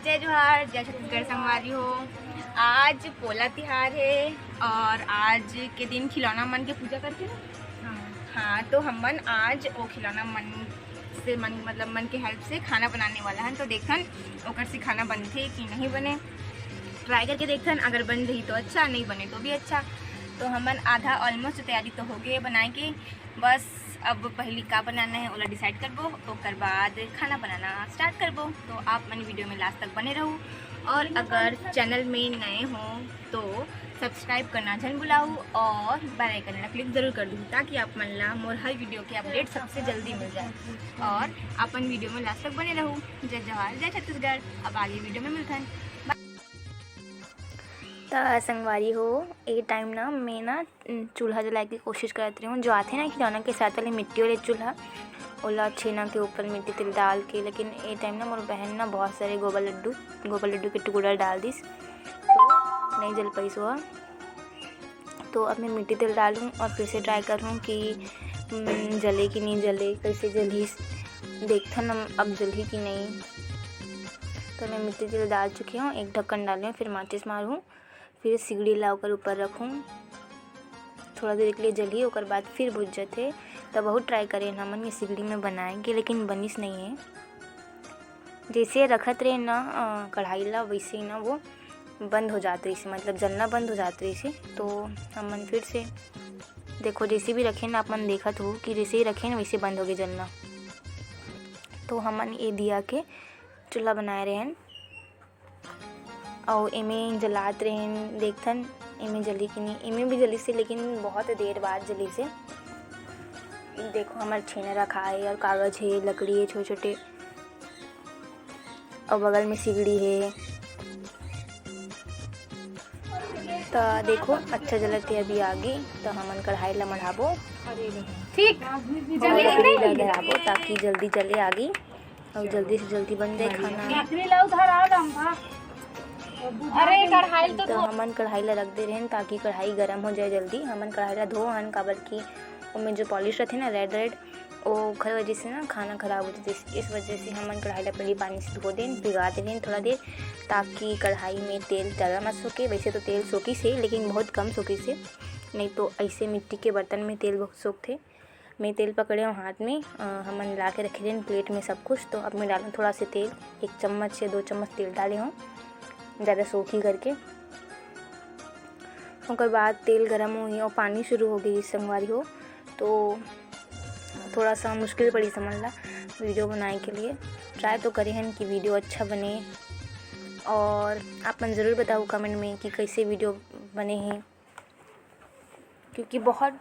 जय जोहार, जय छत्तीसगढ़ संगवारी हो। आज पोला तिहार है और आज के दिन खिलौना मन के पूजा करके ना। हाँ, तो हमन आज वो खिलौना मन से मन के हेल्प से खाना बनाने वाला है। तो देखन ओकर से खाना बनते कि नहीं बने, ट्राई करके देखन। अगर बन रही तो अच्छा, नहीं बने तो भी अच्छा। तो हमन आधा ऑलमोस्ट तैयारी तो हो गए बनाए के, बस अब पहली का बनाना है ओला डिसाइड करबो, ओकर बाद खाना बनाना स्टार्ट करबो। तो आप मन वीडियो में लास्ट तक बने रहो और अगर चैनल में नए हो तो सब्सक्राइब करना जन बुलाऊ और बेल आइकन क्लिक ज़रूर कर दूँ ताकि आप मन ला मोर हर वीडियो के अपडेट सबसे जल्दी मिल जाए। और अपन वीडियो में लास्ट तक बने रहो। जय जवाहर, जय छत्तीसगढ़। अब आगे वीडियो में मिलते हैं। तो संगवारी हो, ये टाइम ना मैं ना चूल्हा जलाए की कोशिश करती हूँ। जो आते ना खिलौना के साथ वाले मिट्टी वाले चूल्हा, ओला छेना के ऊपर मिट्टी तेल डाल के। लेकिन ये टाइम ना मोर बहन ना बहुत सारे गोबर लड्डू के टुकड़ा डाल दिस, तो नहीं जल पाई हुआ। तो अब मैं मिट्टी तेल डालूँ और फिर से ट्राई करूँ कि जले कि नहीं जले, कैसे जली देखता ना अब जली कि नहीं। तो मैं मिट्टी तेल डाल चुकी हूँ, एक ढक्कन डालूँ, फिर माचिस मारूँ, फिर सिगड़ी ला ओकर ऊपर रखूँ, थोड़ा देर के लिए जली, ओकर बाद फिर बुझ जाते। तब बहुत ट्राई करें हमन ये सिगड़ी में बनाएंगे, लेकिन बनिस नहीं है। जैसे रखत रहे ना कढ़ाई ला, वैसे ही ना वो बंद हो जाती रही से, मतलब जलना बंद हो जाती रही से। तो हमन फिर से देखो, जैसे भी रखें ना अपन देखत हो कि जैसे ही रखें ना वैसे बंद हो गए जलना। तो हमन ये दिया के चूल्हा बनाए रहे हैं और एमें जलात रहें, देखथन एमें जली कि नहीं। एमें भी जली से, लेकिन बहुत देर बाद जली से। देखो हमारे छेना रखा है और कागज है, लकड़ी है छोटे छोटे, और बगल में सिगड़ी है। तो देखो अच्छा जलत है अभी आगे। तो हमन कढ़ाई ला मढ़ाबो, ठीक धराबो ताकि जल्दी जले आगे और जल्दी से जल्दी बन जाए खाना। तो हमन कढ़ाई ला रख दे रहे हैं ताकि कढ़ाई गर्म हो जाए जल्दी। हमन कढ़ाई ला धो हन, काबर की उनमें जो पॉलिश रहती है ना रेड वो खर वजह से ना खाना ख़राब हो जाती है। इस वजह से हमन कढ़ाई ला पहले पानी से धो दें, भिगा दें थोड़ा देर, ताकि कढ़ाई में तेल ज़्यादा मत सोखे। वैसे तो तेल सोखी से, लेकिन बहुत कम सोखी से, नहीं तो ऐसे मिट्टी के बर्तन में तेल बहुत सोखते। मैं तेल पकड़े हूँ हाथ में, हमन ला के रखे दें प्लेट में सब कुछ। तो अब मैं डालूँ थोड़ा सा तेल, 1 चम्मच या 2 चम्मच तेल डाले हूँ, ज़्यादा सोखी करके। उसके बाद तेल गरम हुई और पानी शुरू हो गई संगवारी हो। तो थोड़ा सा मुश्किल पड़ी समझ ला वीडियो बनाने के लिए। ट्राई तो करें हैं कि वीडियो अच्छा बने, और आप मन ज़रूर बताओ कमेंट में कि कैसे वीडियो बने हैं, क्योंकि बहुत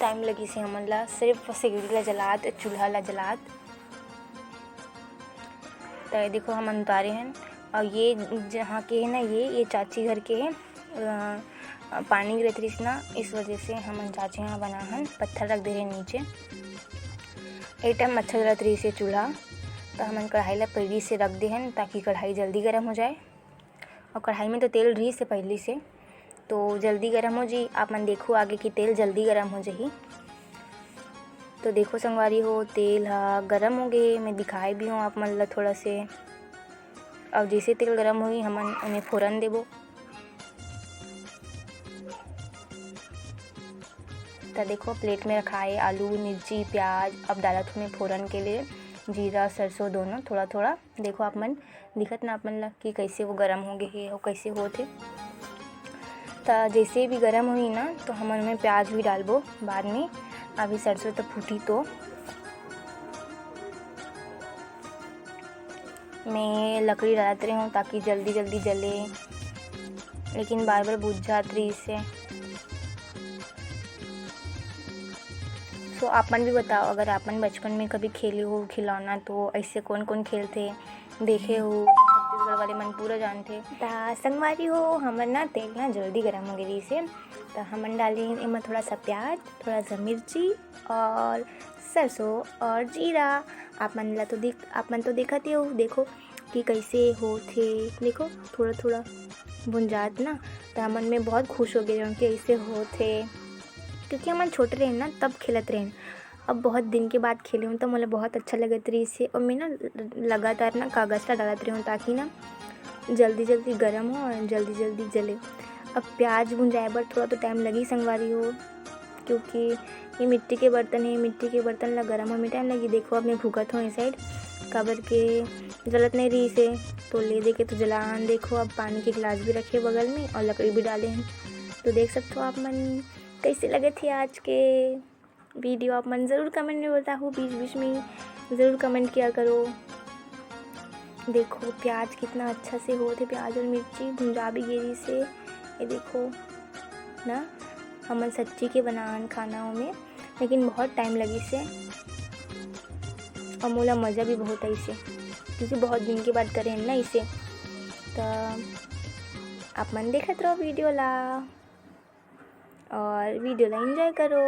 टाइम लगी से हमन ला सिर्फ सिगड़ी ला जलात, चूल्हा ला जलात। तो देखो हम उतारे हैं, और ये जहाँ के है ना, ये चाची घर के हैं। पानी गिरत रही ना, इस वजह से हम चाची यहाँ बना हन, पत्थर रख दे रहे नीचे। एक टाइम अच्छा जलत रही से चूल्हा। तो हमन कढ़ाई ला पहले से रख दे हन ताकि कढ़ाई जल्दी गर्म हो जाए। और कढ़ाई में तो तेल रही से पहले से, तो जल्दी गर्म हो जाए। आप मन देखो आगे कि तेल जल्दी गर्म हो जाए। तो देखो संगवारी हो, तेल गर्म हो गए, मैं दिखाई भी हूँ आप मन ला थोड़ा से। और जैसे तेल गर्म हुई हमन उन्हें फोरन देबो। तो देखो प्लेट में रखा है आलू, मिर्ची, प्याज। अब डालत हूँ मैं फोरन के लिए जीरा सरसों दोनों थोड़ा थोड़ा। देखो आप मन दिखत ना आप मन ला कि कैसे वो गर्म हो गए है और कैसे होते। तो जैसे भी गर्म हुई ना, तो हमन में प्याज भी डालबो बाद में। अभी सरसों तो फूटी, तो मैं लकड़ी डालते रही हूँ ताकि जल्दी जल्दी जले, लेकिन बार बार बुझ जात रही इससे। तो आपन भी बताओ, अगर आपन बचपन में कभी खेले हो खिलौना, तो ऐसे कौन कौन खेल थे देखे हो, छत्तीसगढ़ वाले मन पूरा जानते। तो संगवारी हो, हमन ना तेल ना जल्दी गर्म हो गई से। तो हमन डाली इनमें थोड़ा सा प्याज, थोड़ा सा मिर्ची और सरसों और जीरा। आप मन तो देखते हो, देखो कि कैसे होते। देखो थोड़ा थोड़ा भुंजात ना, तो हमन में बहुत खुश हो गए कि ऐसे होते, क्योंकि हमन छोटे रहे ना तब खेलत रहे। अब बहुत दिन के बाद खेले हूँ तो मुझे बहुत अच्छा लगत रही इसे। और मैं ना लगातार ना कागज़ का डालत रही हूँ ताकि ना जल्दी जल्दी गर्म हो और जल्दी जल्दी जले। अब प्याज भुंजाए पर थोड़ा तो टाइम लगी संगवारी हो, क्योंकि ये मिट्टी के बर्तन है, मिट्टी के बर्तन ला गर्म होने में टाइम लगी। देखो अब मैं भुगत हूँ इस साइड काबर के जलत नहीं रही से, तो ले दे के तो जलान। देखो अब पानी के गिलास भी रखे बगल में और लकड़ी भी डाले हैं। तो देख सकते हो आप मन कैसे लगे थे आज के वीडियो। आप मन ज़रूर कमेंट में बताओ, बीच बीच में ज़रूर कमेंट किया करो। देखो प्याज कितना अच्छा से होते, प्याज और मिर्ची भुंजा भी गिरी से। ये देखो ना हमन सच्ची के बनान खाना में, लेकिन बहुत टाइम लगी से और मोला मज़ा भी बहुत आई से, क्योंकि बहुत दिन के बाद करे हैं ना इसे। तो आप मन देखत रहो वीडियो ला और वीडियो ला एंजॉय करो।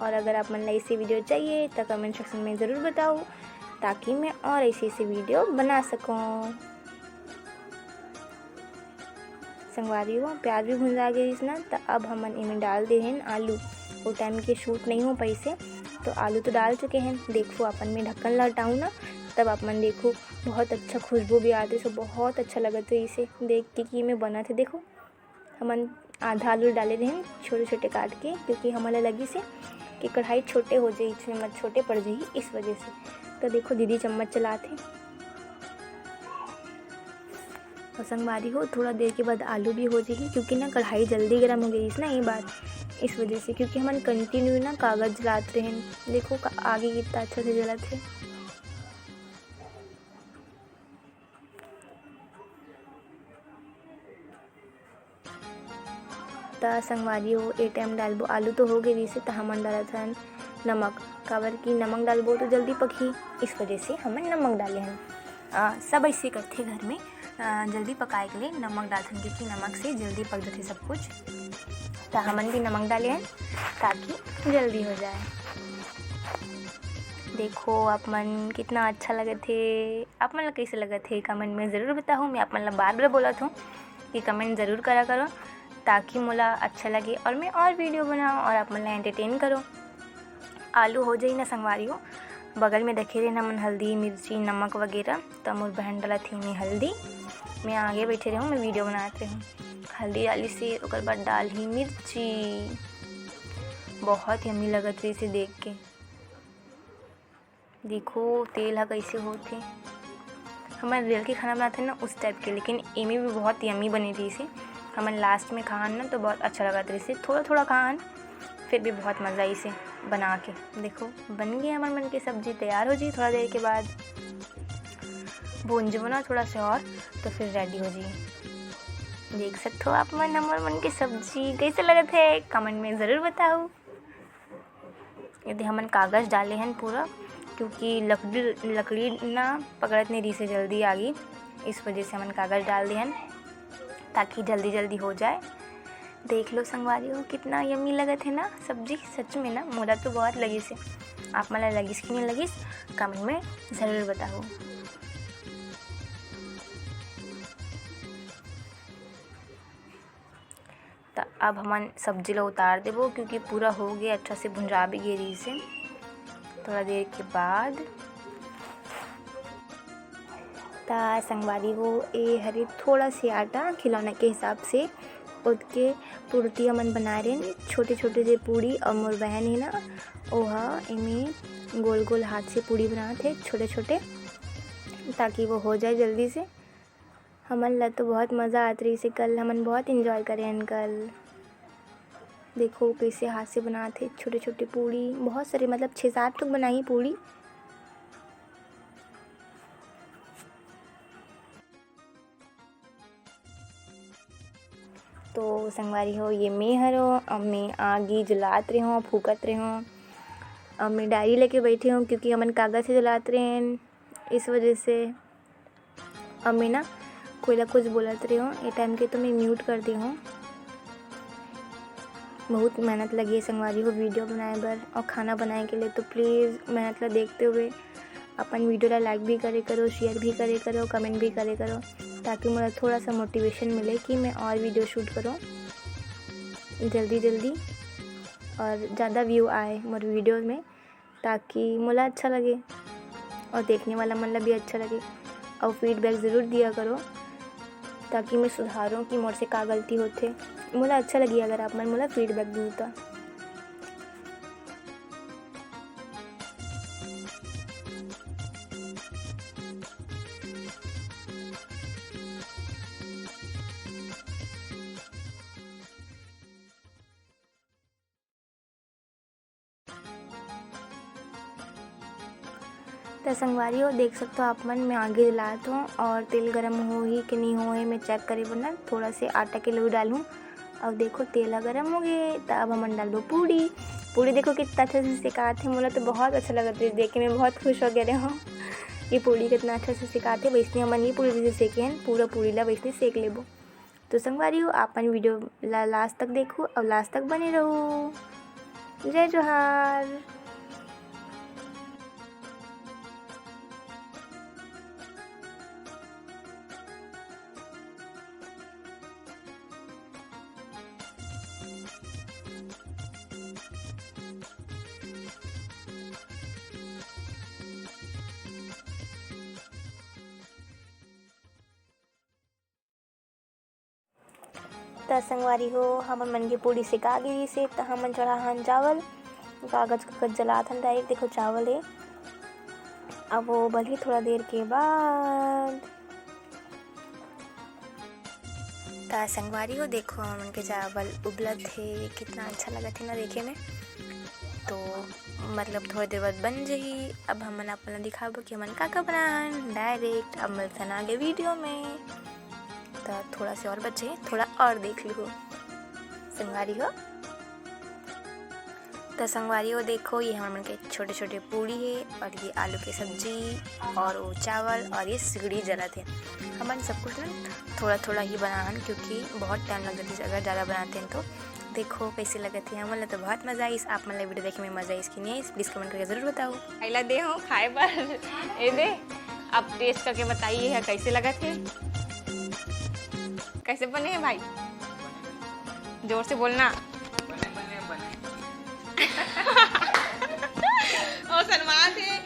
और अगर आप मन ला ऐसी वीडियो चाहिए तो कमेंट सेक्शन में ज़रूर बताओ, ताकि मैं और ऐसी वीडियो बना सकूं। संगवारी हो प्याज भी भुंजा गई इसना, तो अब हमन इनमें डाल दे हैं आलू। वो टाइम के शूट नहीं हो पाई से, तो आलू तो डाल चुके हैं। देखो अपन में ढक्कन ला हटाऊँ ना, तब अपन देखो बहुत अच्छा खुशबू भी आती, सो बहुत अच्छा लगत है इसे देख के कि मैं बना थे। देखो हमन आधा आलू डाले रहे छोटे छोटे काट के, क्योंकि हमारा लगी से कि कढ़ाई छोटे हो जाए, चम्मच छोटे पड़ जाए इस वजह से। तो देखो दीदी चम्मच चलाते और संगवारी हो थोड़ा देर के बाद आलू भी हो जाएगी, क्योंकि ना कढ़ाई जल्दी गर्म हो गई ना ये बात, इस वजह से। क्योंकि हम कंटिन्यू ना कागज़ जलाते हैं। देखो आगे कितना अच्छा से जला थे। तो संगवारी हो ए टाइम डालबो आलू तो हो गई से, तो हमन डाला था नमक। काबर की नमक डालबो तो जल्दी पकी, इस वजह से हमन नमक डाले हैं। सब ऐसे करते घर में जल्दी पकाए के लिए नमक डालते हैं, क्योंकि नमक से जल्दी पक जाते सब कुछ। तो हमन भी नमक डाले हैं ताकि जल्दी हो जाए। देखो आप मन कितना अच्छा लगे थे। आप मन कैसे लगे थे कमेंट में ज़रूर बताओ। मैं आप मन बार बार बोला था कि कमेंट ज़रूर करा करो, ताकि मोला अच्छा लगे और मैं और वीडियो बनाऊँ और आप मन एंटरटेन करो। आलू हो जाए ना संगवारी हो, बगल में देखे रहे ना मन हल्दी मिर्ची नमक वगैरह। तो मोर बहन डाला थी मैं हल्दी, मैं आगे बैठे रहूँ, मैं वीडियो बनाते रहूँ। हल्दी डाली से ओकर बाद डाल ही मिर्ची। बहुत यम्मी लगत रही से देख के। देखो तेल है कैसे होते, हमारे रियल के खाना बनाते हैं ना उस टाइप के, लेकिन एमी भी बहुत यम्मी बनी रही से। हमें लास्ट में खान ना तो बहुत अच्छा लगा रही से, थोड़ा थोड़ा खान फिर भी बहुत मज़ा आई से बना के। देखो बन गई हमारे मन की सब्ज़ी, तैयार हो जाए थोड़ा देर के बाद। भूंज बना थोड़ा सा और तो फिर रेडी हो जाए। देख सकते हो आप मन हमारे मन की सब्ज़ी कैसे लगे थे, कमेंट में ज़रूर बताओ। यदि हमन कागज़ डाले हैं पूरा, क्योंकि लकड़ी ना पकड़त नहीं रही से जल्दी आ गई, इस वजह से हमन कागज़ डाल दिए हैं ताकि जल्दी जल्दी हो जाए। देख लो संगवारी हो कितना यम्मी लगे थे ना सब्जी। सच में ना मोला तो बहुत लगी से। आप मला लगिस कि नहीं लगिस कमेंट में ज़रूर बताओ। तो अब हमन सब्जी ला उतार देबो, क्योंकि पूरा हो गया अच्छा से भुंजा भी गई रही से। थोड़ा देर के बाद ता संगवारी हो ए हरे थोड़ा सी आटा खिलौना के हिसाब से उसके पूर्ति हमन बना रहे छोटे छोटे से पूड़ी। और मोर बहन है ना ओहा इमें गोल गोल हाथ से पूड़ी बना थे छोटे छोटे, ताकि वो हो जाए जल्दी से। हमन ला तो बहुत मज़ा आती रही से, कल हमन बहुत इंजॉय करें कल। देखो कैसे हाथ से बनाते छोटे छोटे पूड़ी, बहुत सारे मतलब 6-7 लोग बनाई पूड़ी। तो संगवारी हो ये मैं हरो, अब मैं आगी जलात रही हूँ फूकत रही हूँ। अब मैं डायरी लेके बैठी हूँ, क्योंकि हमन कागज़ से जलाते रहे हैं इस वजह से। अब मैं ना कोई ला कुछ बोलत रही हूँ, ये टाइम के तो मैं म्यूट कर दी हूँ। बहुत मेहनत लगी है संगवारी हो वीडियो बनाए बर और खाना बनाए के लिए, तो प्लीज़ मेहनत ला देखते हुए अपन वीडियो ला लाइक भी करे करो, शेयर भी करे करो, कमेंट भी करे करो, ताकि मुझे थोड़ा सा मोटिवेशन मिले कि मैं और वीडियो शूट करूँ जल्दी जल्दी और ज़्यादा व्यू आए मेरे वीडियो में। ताकि मोला अच्छा लगे और देखने वाला मन ला भी अच्छा लगे। और फीडबैक ज़रूर दिया करो ताकि मैं सुधारूँ कि मोर से का गलती होथे। मोला अच्छा लगी अगर आप मन मोला फीडबैक दू तो। तो संगवारी देख सकते हो आप मन, मैं आगे जलात हूँ और तेल गरम हो ही कि नहीं हो है मैं चेक करे बना थोड़ा से आटा के लोई डालूँ। अब देखो तेल गरम हो गए तो अब हम डाल दो पूड़ी। पूड़ी देखो कितना अच्छे से सिखाते हैं, मुझे तो बहुत अच्छा लगा था देख के, मैं बहुत खुश हो गया हूँ ये पूड़ी कितना अच्छा से सिखाते। वैसे हमन ये पूड़ी जैसे सेके हैं पूरा पूड़ी ला वैसे सेक लेबो। तो संगवारी हो आप वीडियो ला लास्ट तक देखो और लास्ट तक बने रहो। जय जोहार। तो संगवारी हो हमन मन की पूड़ी सिका गई से, तो हमन चढ़ाहन चावल, कागज कागज जलाथन डायरेक्ट। देखो चावल है, अब वो भले थोड़ा देर के बाद। तो संगवारी हो देखो हमन के चावल उबलत है, कितना अच्छा लगा थे ना देखे में। तो मतलब थोड़ी देर बाद बन जही। अब हमन अपन दिखाबो कि हमन का बनान डायरेक्ट। अब मिलथन आगे वीडियो में। तो थोड़ा से और बचे, थोड़ा और देख लो संगवारी हो। तो संगवारी हो देखो ये हमन के छोटे छोटे पूड़ी है और ये आलू की सब्जी और वो चावल और ये सिगड़ी जला थे। हमन सब कुछ ना थोड़ा थोड़ा ही बनान क्योंकि बहुत टाइम लग जाती है अगर ज़्यादा बनाते हैं। तो देखो कैसे लगे थे हमन तो बहुत मज़ा आई। आप मन वीडियो देखे में मज़ा आई इसकी नहीं प्लीज़ कमेंट करके ज़रूर बताओ। खाइला दे हो खाए पर ए दे आप टेस्ट करके बताइए है कैसे लगा थे, कैसे बने हैं भाई, जोर से बोलना। ओ सलमान थे